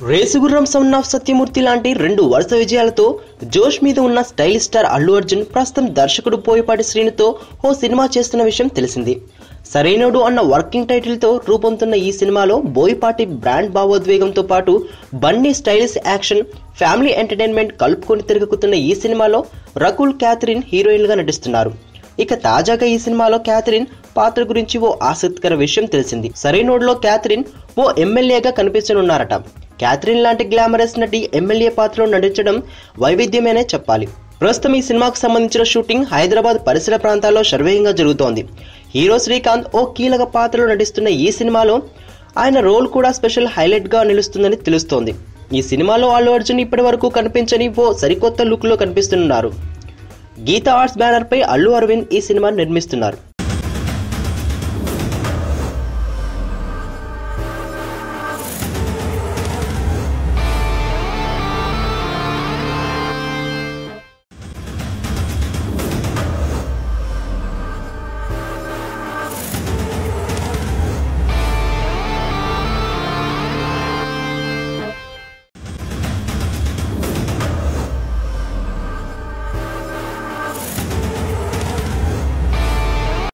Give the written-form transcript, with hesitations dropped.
Race Gurram son of Satyamurthy లాంటి 2 వరుస విజయాలతో జోష్ మీద ఉన్న స్టైలిష్ స్టార్ అల్లు అర్జున్ ప్రస్తుతం దర్శకుడు బోయపాటి శ్రీనుతో ఓ సినిమా చేస్తున్న విషయం తెలిసింది. సరైనోడు అన్న వర్కింగ్ టైటిల్ తో రూపొందుతున్న ఈ సినిమాలో బోయపాటి బ్రాండ్ భావోద్వేగంతో పాటు Bunny stylish action, family entertainment కలుపుకొని తిరుగుతున్న ఈ సినిమాలో రకుల్ క్యాథరిన్ హీరోయిన్ గా నటిస్తున్నారు. ఇక తాజాగా ఈ సినిమాలో క్యాథరిన్ పాత్ర గురించి ఓ ఆసక్తికర విషయం తెలిసింది. సరైనోడులో క్యాథరిన్ ఓ ఎమ్మెల్యేగా కనిపించనున్నారట. క్యాథరిన్ లాంటి గ్లామరస్ నటి ఎమ్మెల్యే పాత్రలో నటించడం వైవిధ్యమేనే చెప్పాలి. ప్రస్తుతం ఈ సినిమాకు సంబంధించిన షూటింగ్ హైదరాబాద్ పరిసర ప్రాంతాల్లో శరవేగంగా జరుగుతోంది. హీరో శ్రీకాంత్ ఓ కీలక పాత్రలో నటిస్తున్న ఈ సినిమాలో ఆయన రోల్ కూడా స్పెషల్ హైలైట్ గా నిలుస్తుందని తెలుస్తోంది. ఈ సినిమాలో అల్లు అర్జున్ ఇప్పటి వరకు కనిపించని ఓ సరికొత్త లుక్ లో కనిపిస్తున్నారు. గీతా ఆర్ట్స్ బ్యానర్ పై అల్లు అరవింద్ ఈ సినిమాను నిర్మిస్తున్నారు.